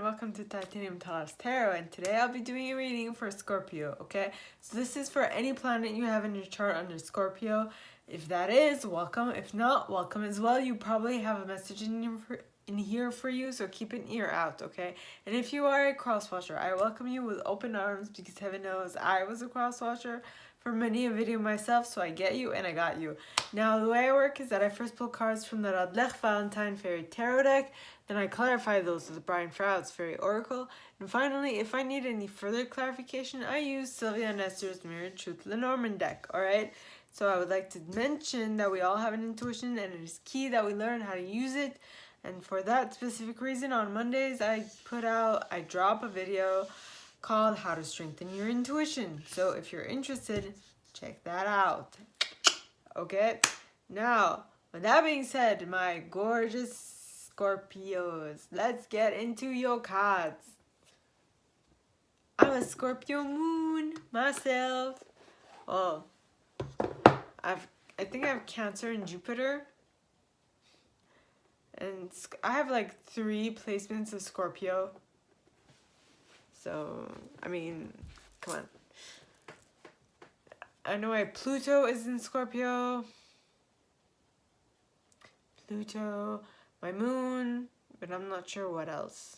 welcome to Titanium Taurus Tarot, and today I'll be doing a reading for Scorpio, okay? So this is for any planet you have in your chart under Scorpio. If that is, welcome. If not, welcome as well. You probably have a message in here for you, so keep an ear out, okay? And if you are a crosswatcher, I welcome you with open arms because heaven knows I was a crosswatcher for many a video myself, so I get you and I got you. Now, the way I work is that I first pull cards from the Radlech Valentine Fairy Tarot deck, then I clarify those with Brian Froud's Fairy Oracle, and finally, if I need any further clarification, I use Sylvia Nestor's Mirrored Truth Lenormand deck, alright? So I would like to mention that we all have an intuition, and it is key that we learn how to use it. And for that specific reason, on Mondays, I drop a video called How to Strengthen Your Intuition. So if you're interested, check that out. Okay? Now, with that being said, my gorgeous Scorpios, let's get into your cards. I'm a Scorpio moon myself. Oh, I think I have Cancer and Jupiter. And I have like 3 placements of Scorpio. So, I mean, come on. I know Pluto is in Scorpio. Pluto, my moon, but I'm not sure what else.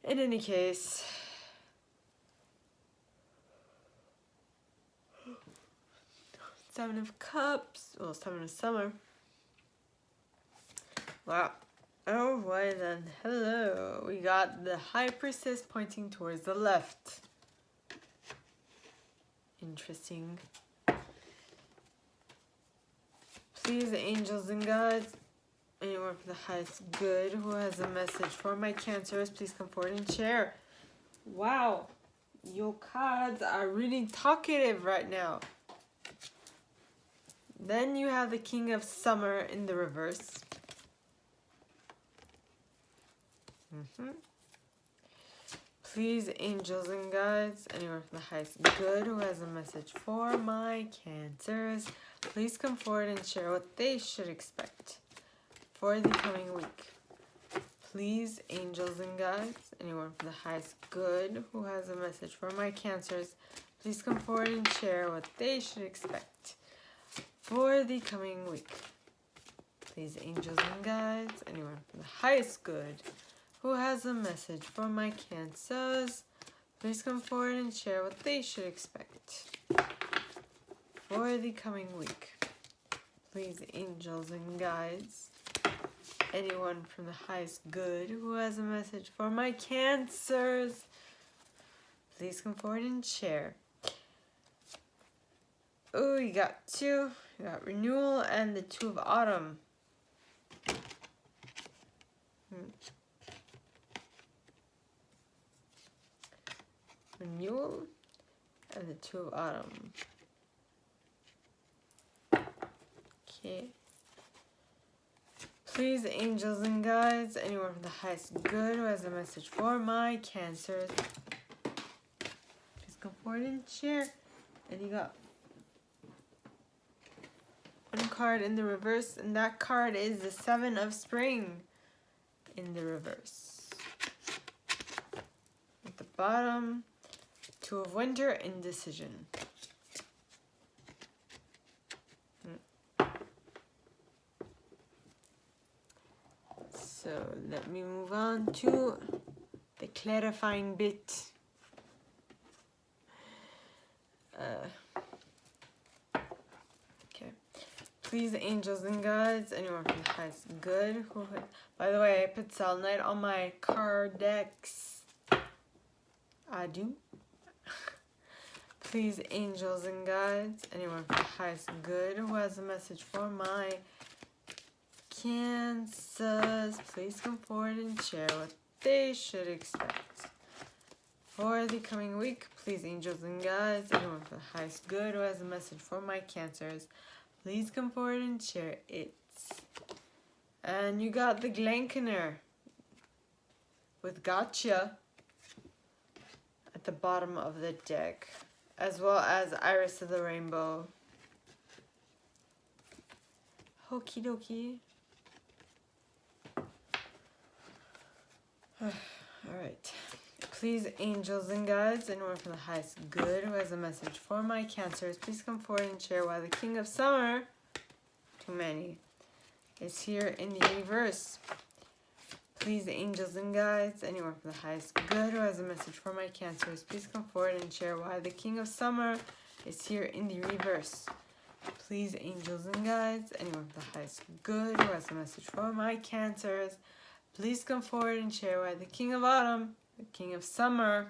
In any case, Seven of Cups, well, Seven of Summer. Wow. Oh boy then, hello. We got the High Priestess pointing towards the left. Interesting. Please, angels and guides, anyone from the highest good who has a message for my Cancers, please come forward and share. Wow, your cards are really talkative right now. Then you have the King of Summer in the reverse. Please, angels and guides, anyone from the highest good who has a message for my Cancers, please come forward and share what they should expect for the coming week. Please, angels and guides, anyone from the highest good who has a message for my Cancers, please come forward and share what they should expect for the coming week. Please, angels and guides, anyone from the highest good who has a message for my Cancers, please come forward and share what they should expect for the coming week. Please, angels and guides, anyone from the highest good who has a message for my Cancers, please come forward and share. Oh, you got 2. You got Renewal and the 2 of Autumn. Renewal and the 2 of Autumn. Okay. Please, angels and guides, anyone from the highest good who has a message for my Cancers, please come forward and share. And you got 1 card in the reverse, and that card is the 7 of Spring in the reverse. At the bottom, 2 of Winter, Indecision. So let me move on to the clarifying bit. Okay. Please, angels and guides, anyone from the highest good who, by the way, I put selenite on my card decks. I do. Please, angels and guides, anyone from the highest good who has a message for my Cancers, please come forward and share what they should expect for the coming week. Please, angels and guides, anyone from the highest good who has a message for my Cancers, please come forward and share it. And you got the Glenkener with Gotcha at the bottom of the deck, as well as Iris of the Rainbow. Okie dokie. Alright. Please, angels and guides, anyone from the highest good who has a message for my Cancers, please come forward and share why the King of Summer, too many, is here in the reverse. Please, angels and guides, anyone from the highest good who has a message for my Cancers, please come forward and share why the King of Summer is here in the reverse. Please, angels and guides, anyone from the highest good who has a message for my Cancers, please come forward and share why the King of Autumn, the King of Summer,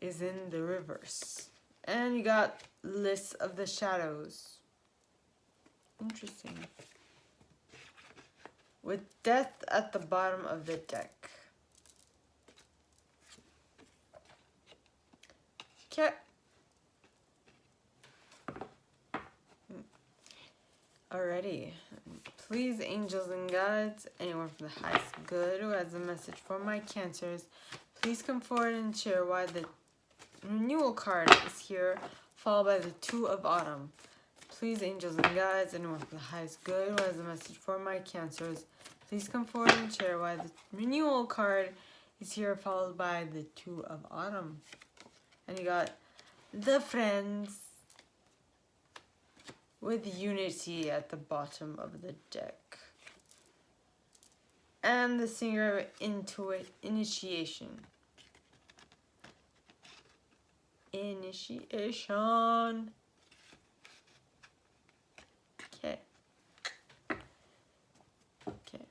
is in the reverse. And you got Lists of the Shadows. Interesting. With Death at the bottom of the deck. Okay. Alrighty. Please, angels and guides, anyone from the highest good who has a message for my Cancers, please come forward and share why the renewal card is here, followed by the Two of Autumn. Please, angels and guides, anyone from the highest good who has a message for my Cancers, please come forward and share why the renewal card is here, followed by the Two of Autumn. And you got the Friends with Unity at the bottom of the deck. And the Singer of Initiation. Initiation. Okay. Okay.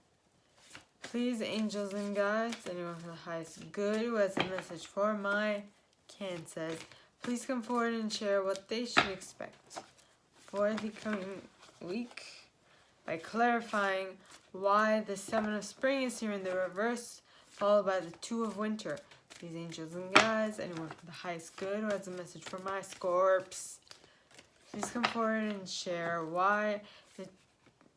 Please, angels and guides, anyone from the highest good who has a message for my Cancers, please come forward and share what they should expect for the coming week by clarifying why the Seven of Spring is here in the reverse, followed by the Two of Winter. Please, angels and guides, anyone from the highest good who has a message for my Scorps, please come forward and share why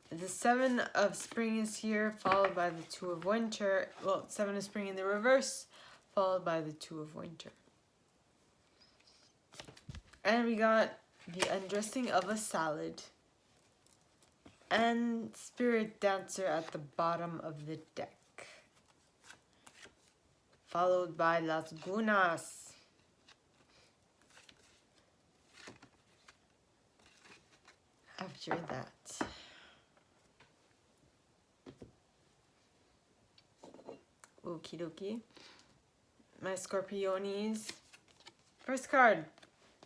the Seven of Spring is here, followed by the Two of Winter. Well, Seven of Spring in the reverse, followed by the Two of Winter. And we got the Undressing of a Salad and Spirit Dancer at the bottom of the deck, followed by Las Gunas. After that, okie dokie, my Scorpiones. First card,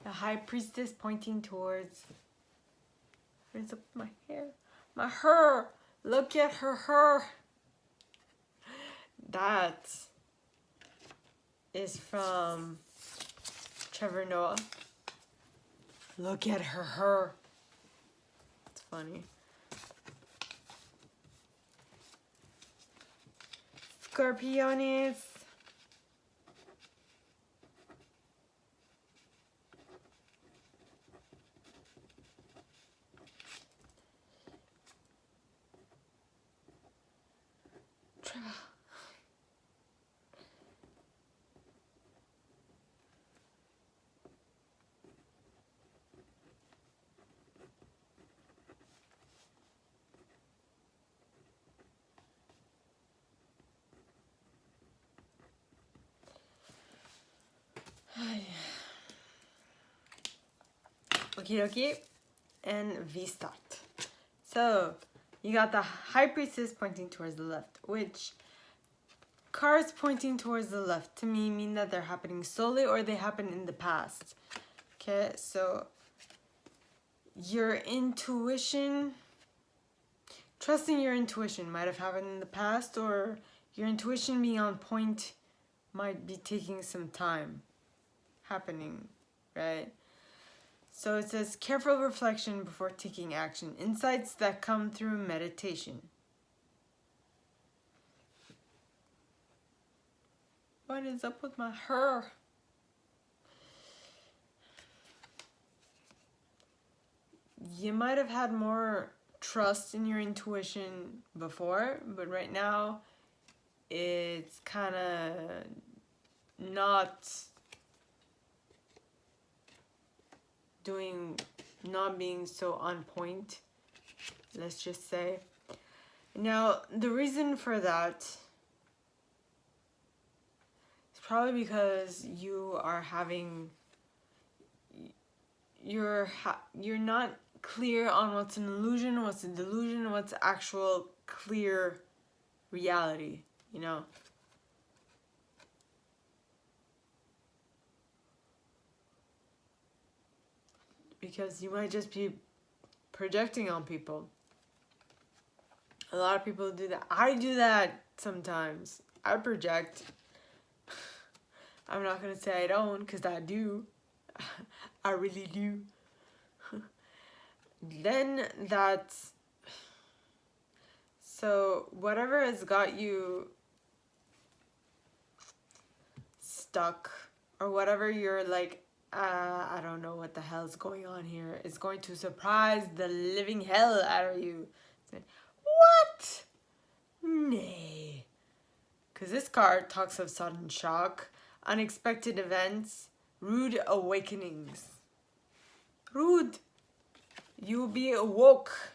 the High Priestess pointing towards. Where's up my hair? My hair! Look at her hair! That is from Trevor Noah. Look at her hair. It's funny. Scorpiones. Okie dokie, and V start. So, you got the High Priestess pointing towards the left, which cards pointing towards the left to me mean that they're happening slowly or they happen in the past. Okay, so your intuition, trusting your intuition might have happened in the past, or your intuition being on point might be taking some time happening, right? So it says, careful reflection before taking action. Insights that come through meditation. What is up with my hair? You might have had more trust in your intuition before, but right now it's kind of not being so on point, let's just say. Now, the reason for that probably because you are having, you're not clear on what's an illusion, what's a delusion, what's actual clear reality, you know? Because you might just be projecting on people. A lot of people do that. I do that sometimes. I project. I'm not going to say I don't, because I do. I really do. Then that's... So whatever has got you stuck, or whatever you're like, I don't know what the hell's going on here, is going to surprise the living hell out of you. What? Nay. Because this card talks of sudden shock, unexpected events, rude awakenings. Rude. You will be awoke.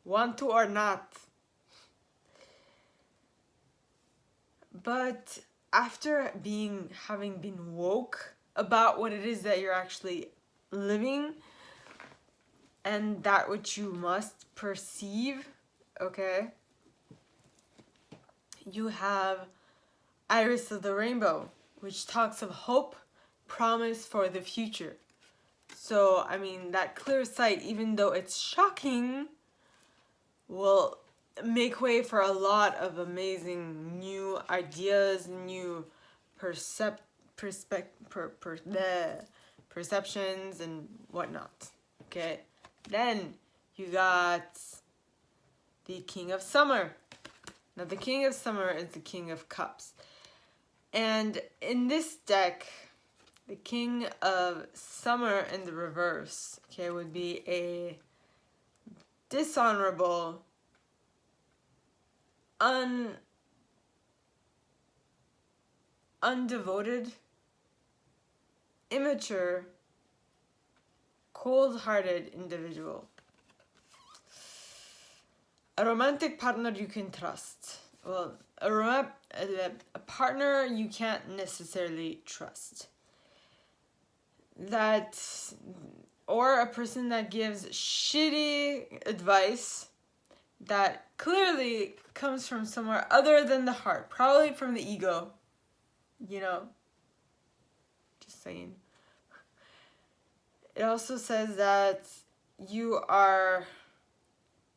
Want to or not. But after having been woke about what it is that you're actually living, and that which you must perceive, okay, you have Iris of the Rainbow, which talks of hope, promise for the future. So, I mean, that clear sight, even though it's shocking, will make way for a lot of amazing new ideas, new perceptions and whatnot. Okay, then you got the King of Summer. Now the King of Summer is the King of Cups, and in this deck, the King of Summer in the reverse, okay, would be a dishonorable, undevoted, immature, cold-hearted individual. A romantic partner you can trust. Well, a partner you can't necessarily trust. Or a person that gives shitty advice that clearly comes from somewhere other than the heart, probably from the ego, you know, just saying. It also says that you are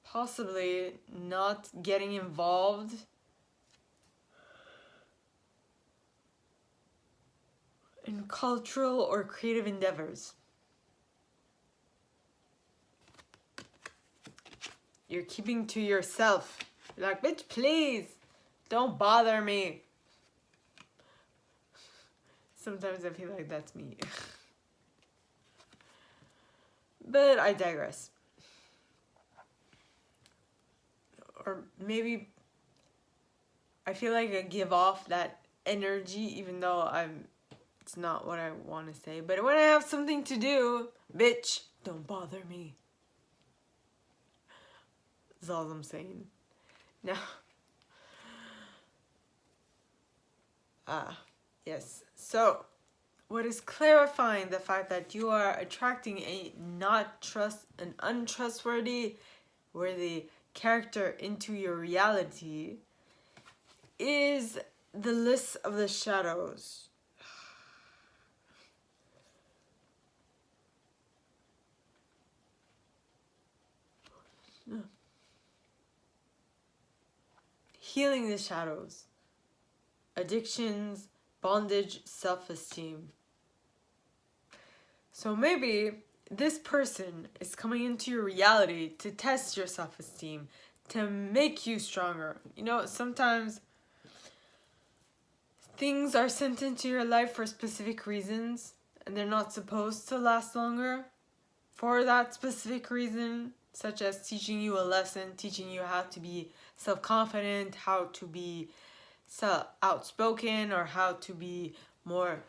possibly not getting involved in cultural or creative endeavors. You're keeping to yourself. You're like, bitch, please, don't bother me. Sometimes I feel like that's me. But I digress. Or maybe I feel like I give off that energy, even though it's not what I want to say. But when I have something to do, bitch, don't bother me. That's all I'm saying. Now, yes. So, what is clarifying the fact that you are attracting an untrustworthy character into your reality is the list of the shadows. Healing the shadows. Addictions, bondage, self-esteem. So maybe this person is coming into your reality to test your self-esteem, to make you stronger. You know, sometimes things are sent into your life for specific reasons, and they're not supposed to last longer for that specific reason, such as teaching you a lesson, teaching you how to be self-confident, how to be outspoken, or how to be more,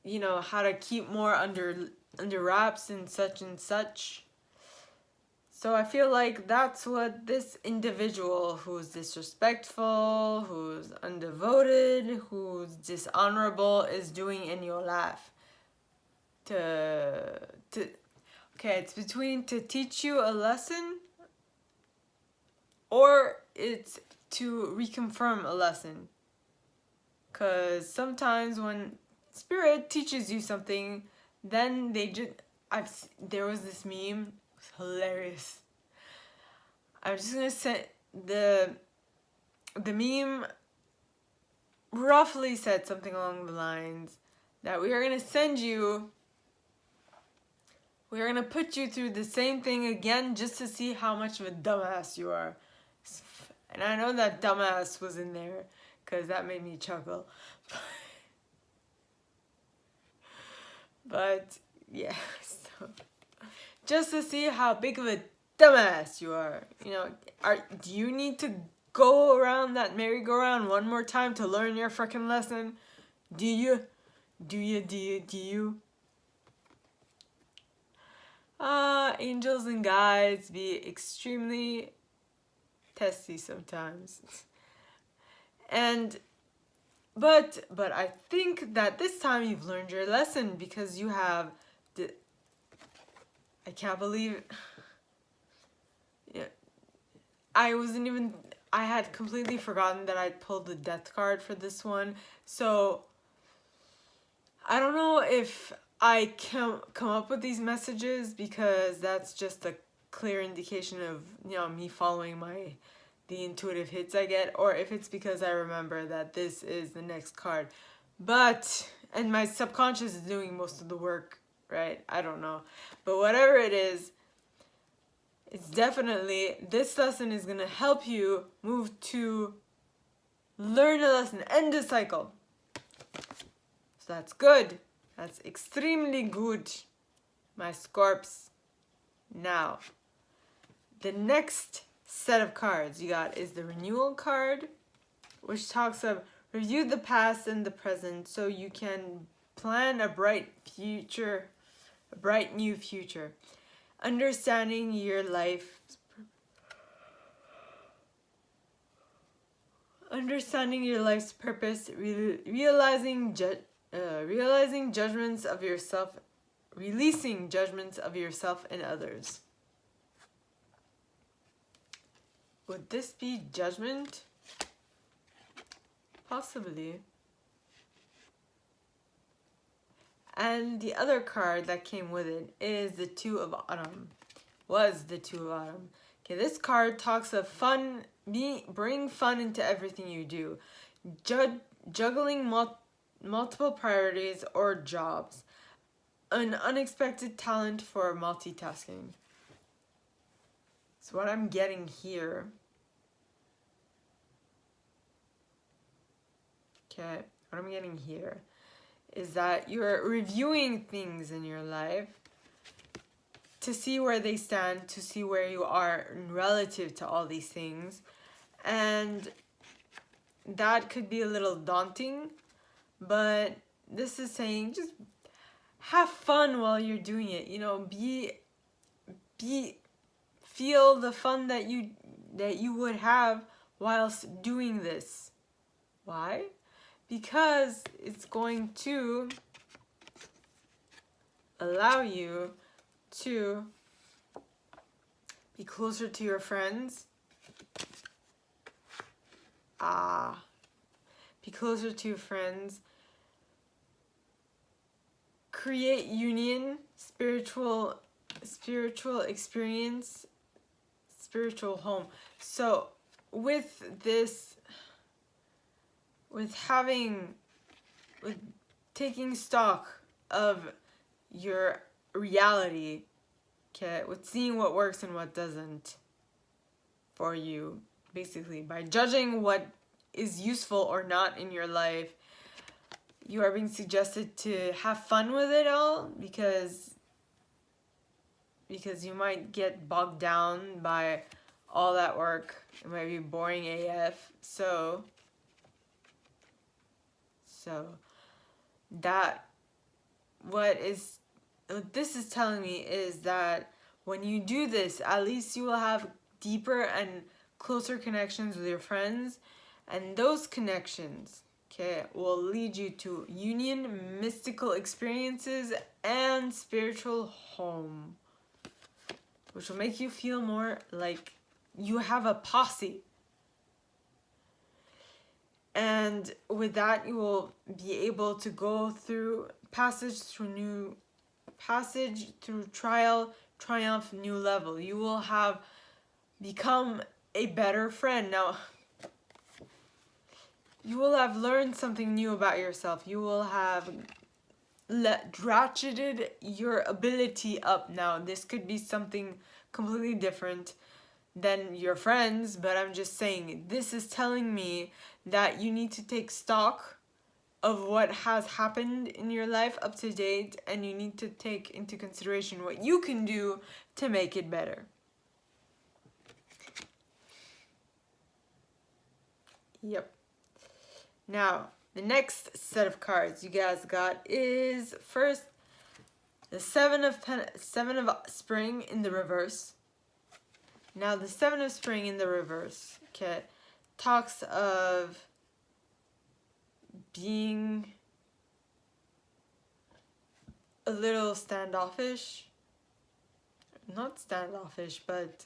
you know, how to keep more under wraps and such and such. So I feel like that's what this individual who's disrespectful, who's undevoted, who's dishonorable is doing in your life. Okay, it's between to teach you a lesson or it's to reconfirm a lesson. Because sometimes when spirit teaches you something, then they just... there was this meme, it was hilarious. I'm just gonna say the meme roughly said something along the lines that we are gonna put you through the same thing again just to see how much of a dumbass you are. And I know that dumbass was in there because that made me chuckle. But yeah, so just to see how big of a dumbass you are. You know, do you need to go around that merry-go-round one more time to learn your frickin' lesson? Do you? Angels and guides be extremely testy sometimes. But I think that this time you've learned your lesson because you have I can't believe... Yeah, I had completely forgotten that I pulled the death card for this one. So I don't know if I can come up with these messages because that's just a clear indication of, you know, me following the intuitive hits I get, or if it's because I remember that this is the next card. And my subconscious is doing most of the work, right? I don't know. But whatever it is, it's definitely, this lesson is going to help you move to learn a lesson, end a cycle. So that's good. That's extremely good, my Scorps. Now, the next set of cards you got is the renewal card, which talks of review the past and the present so you can plan a bright future, a bright new future. Understanding your life's purpose, realizing judgments of yourself, releasing judgments of yourself and others. Would this be judgment? Possibly. And the other card that came with it is the Two of Autumn. Was the Two of Autumn. Okay, this card talks of fun. Bring fun into everything you do. Juggling multiple priorities or jobs. An unexpected talent for multitasking. So what I'm getting here. Okay, what I'm getting here is that you're reviewing things in your life to see where they stand, to see where you are relative to all these things. And that could be a little daunting, but this is saying just have fun while you're doing it. You know, feel the fun that you would have whilst doing this. Why? Because it's going to allow you to be closer to your friends. Be closer to your friends. Create union, spiritual experience, spiritual home. So with this, with taking stock of your reality, okay, with seeing what works and what doesn't for you, basically, by judging what is useful or not in your life, you are being suggested to have fun with it all because you might get bogged down by all that work. It might be boring AF. So that what this is telling me is that when you do this, at least you will have deeper and closer connections with your friends, and those connections, okay, will lead you to union, mystical experiences, and spiritual home, which will make you feel more like you have a posse. And with that, you will be able to go through passage through trial, triumph, new level. You will have become a better friend. Now, you will have learned something new about yourself. You will have ratcheted your ability up. Now, this could be something completely different than your friends, but I'm just saying, this is telling me that you need to take stock of what has happened in your life up to date, and you need to take into consideration what you can do to make it better. Yep. Now, the next set of cards you guys got is first the Seven of Spring in the reverse. Now, the Seven of Spring in the reverse, okay, talks of being a little standoffish. Not standoffish, but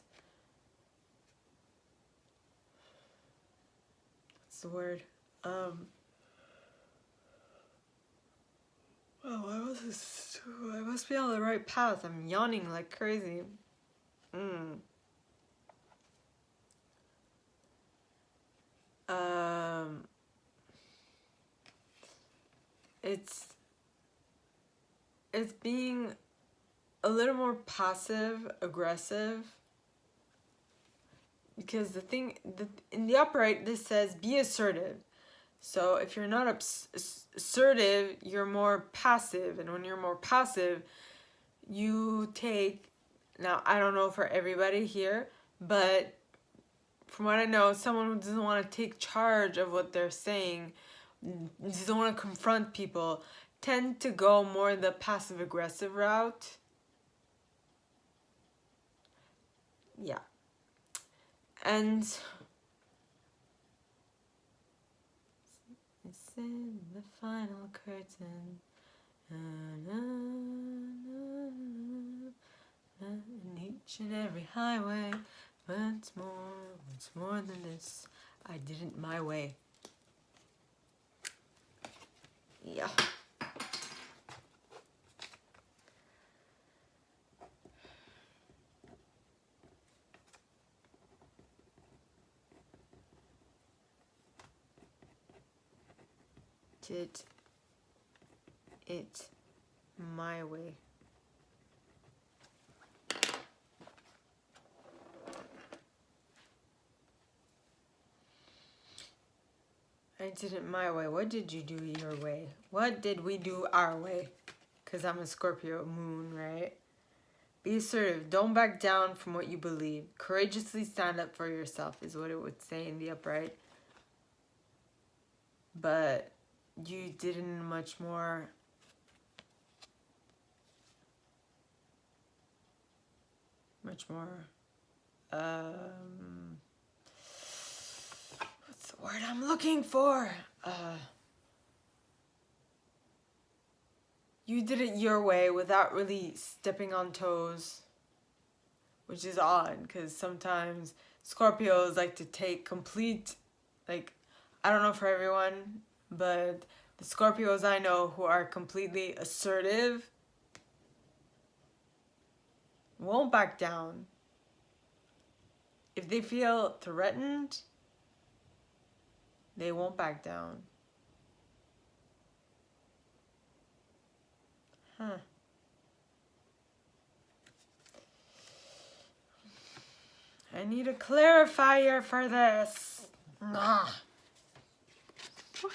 what's the word? Oh, I must be on the right path. I'm yawning like crazy. It's being a little more passive aggressive, because in the upright this says be assertive. So if you're not assertive, you're more passive, and when you're more passive, you take, now I don't know for everybody here, but from what I know, someone who doesn't want to take charge of what they're saying, doesn't want to confront people, tend to go more the passive aggressive route. Yeah. And it's in the final curtain. In each and every highway, once more than this, I did it my way. Yeah. Did it my way. I did it my way. What did you do your way? What did we do our way? Because I'm a Scorpio moon, right? Be assertive. Don't back down from what you believe. Courageously stand up for yourself is what it would say in the upright. But you did it in a much more what's the word I'm looking for? You did it your way without really stepping on toes, which is odd because sometimes Scorpios like to take complete, like, I don't know for everyone, but the Scorpios I know who are completely assertive won't back down. If they feel threatened, they won't back down. Huh. I need a clarifier for this. Nah. What?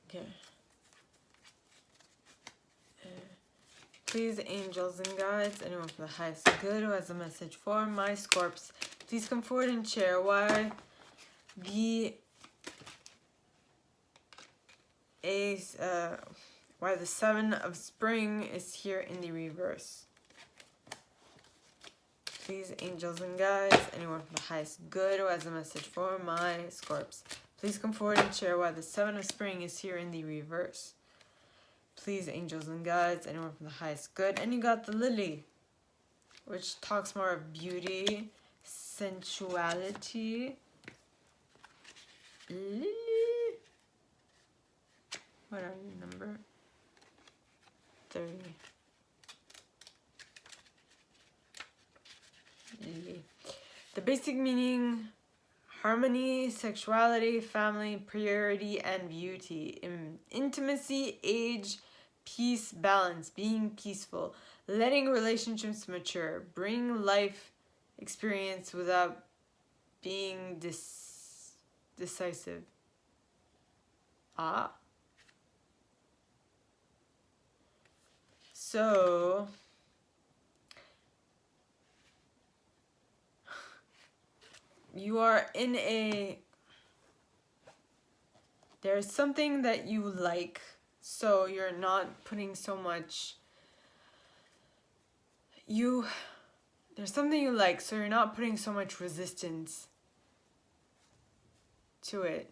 Okay. Please, angels and guides, anyone for the highest good who has a message for my Scorps Please come forward and share why why the Seven of Spring is here in the reverse. Please, angels and guides, anyone from the highest good who has a message for my Scorps. Please come forward and share why the Seven of Spring is here in the reverse. Please, angels and guides, anyone from the highest good. And you got the Lily, which talks more of beauty, sensuality. Lily. What are you, number? 30. Lily. The basic meaning: harmony, sexuality, family, purity, and beauty. Intimacy, age, peace, balance, being peaceful, letting relationships mature, bring life experience without being decisive. So you are in there's something that you like, so you're not putting so much, there's something you like, so you're not putting so much resistance to it.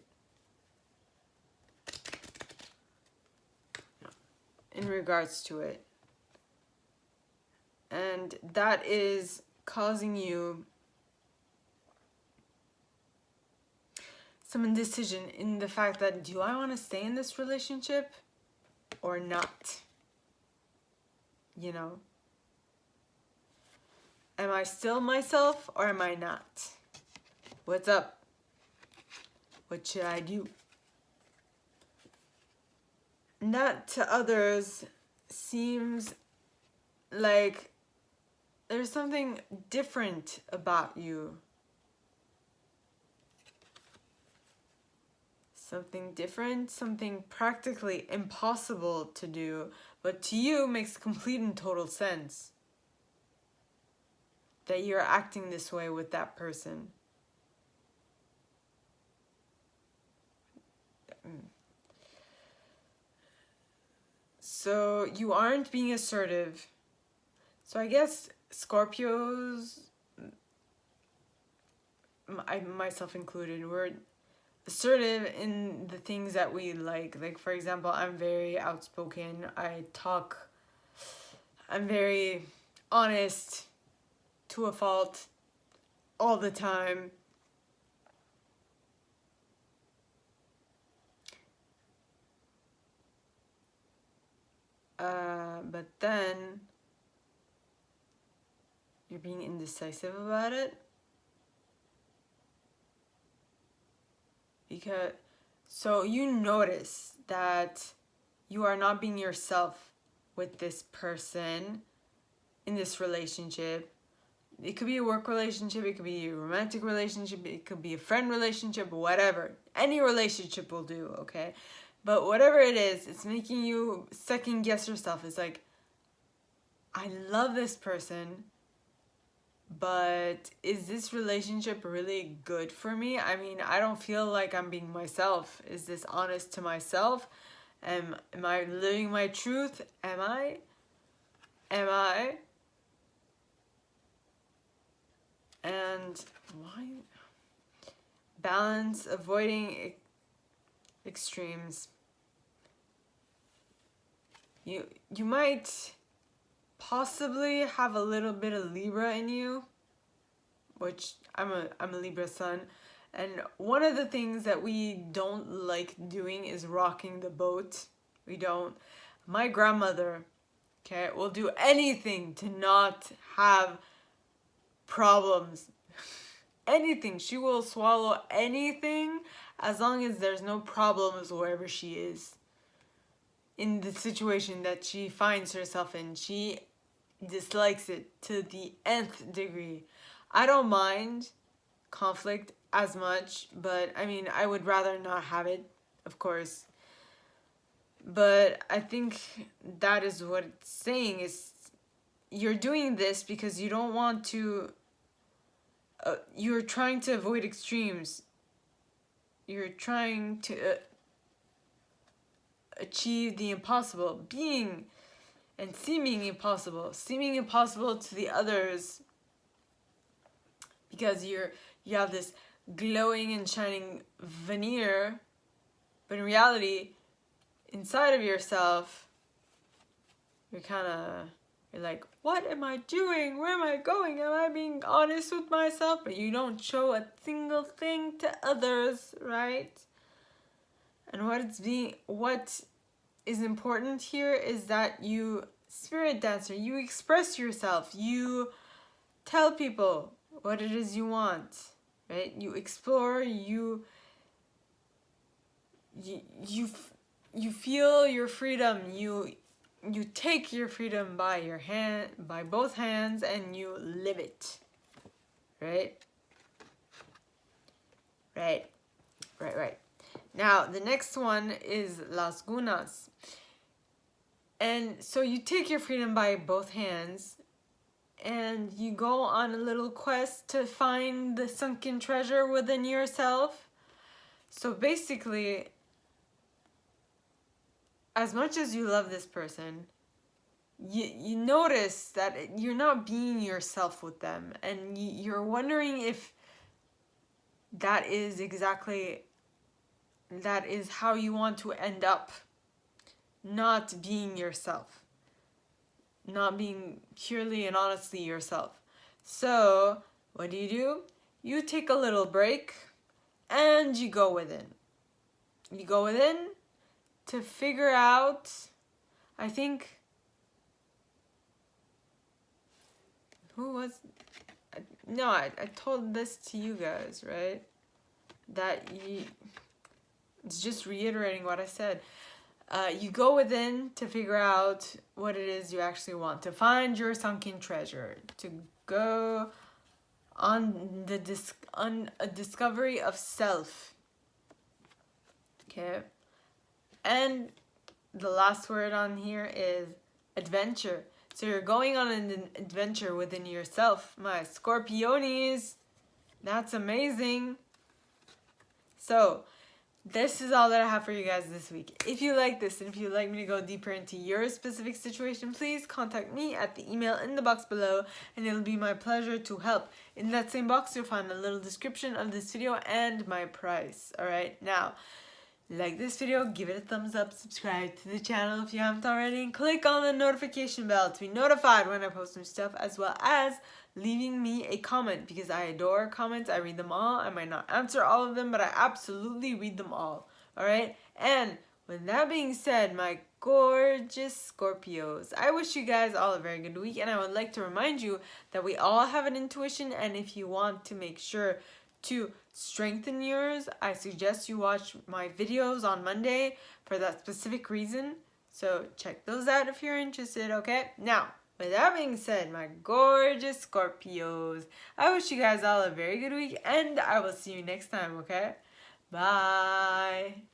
In regards to it. And that is causing you some indecision in the fact that, do I want to stay in this relationship or not? You know? Am I still myself or am I not? What's up? What should I do? And that to others seems like there's something different about you. Something different, something practically impossible to do, but to you makes complete and total sense that you're acting this way with that person. So you aren't being assertive. So I guess Scorpios, myself included, we're assertive in the things that we like. Like, for example, I'm very outspoken. I'm very honest to a fault all the time. But then you're being indecisive about it. So you notice that you are not being yourself with this person in this relationship. It could be a work relationship, it could be a romantic relationship, it could be a friend relationship, whatever. Any relationship will do, okay? But whatever it is, it's making you second guess yourself. It's like, I love this person, but is this relationship really good for me? I mean, I don't feel like I'm being myself. Is this honest to myself? Am I living my truth? Am I? And why? Balance, avoiding extremes. You might possibly have a little bit of Libra in you, which I'm a Libra sun, and one of the things that we don't like doing is rocking the boat. We don't. My grandmother, okay, will do anything to not have problems. Anything. She will swallow anything as long as there's no problems wherever she is. In the situation that she finds herself in, she dislikes it to the nth degree. I don't mind conflict as much, but I mean, I would rather not have it, of course. But I think that is what it's saying, is you're doing this because you don't want to you're trying to avoid extremes. You're trying to achieve the impossible, being and seeming impossible to the others, because you have this glowing and shining veneer, but in reality, inside of yourself, you're like, what am I doing? Where am I going? Am I being honest with myself? But you don't show a single thing to others, right? And what is important here is that you, spirit dancer, you express yourself. You tell people what it is you want, right? You explore, you feel your freedom. You take your freedom by both hands, and you live it, right? Right. Now, the next one is Las Gunas. And so you take your freedom by both hands, and you go on a little quest to find the sunken treasure within yourself. So basically, as much as you love this person, you notice that you're not being yourself with them, and you're wondering if that is how you want to end up, not being yourself, not being purely and honestly yourself. So what do? You take a little break, and you go within. You go within to figure out, I think, I told this to you guys, right? It's just reiterating what I said. You go within to figure out what it is you actually want, to find your sunken treasure, to go on a discovery of self. Okay? And the last word on here is adventure. So you're going on an adventure within yourself, my Scorpiones. That's amazing. So this is all that I have for you guys this week. If you like this, and if you'd like me to go deeper into your specific situation, please contact me at the email in the box below, and it'll be my pleasure to help. In that same box, you'll find a little description of this video and my price. Alright, now, like this video, give it a thumbs up, subscribe to the channel if you haven't already, and click on the notification bell to be notified when I post new stuff, as well as leaving me a comment, because I adore comments. I read them all. I might not answer all of them, but I absolutely read them all. Alright? And with that being said, my gorgeous Scorpios, I wish you guys all a very good week, and I would like to remind you that we all have an intuition, and if you want to make sure to strengthen yours, I suggest you watch my videos on Monday for that specific reason. So check those out if you're interested, okay? Now, with that being said, my gorgeous Scorpios, I wish you guys all a very good week, and I will see you next time, okay? Bye!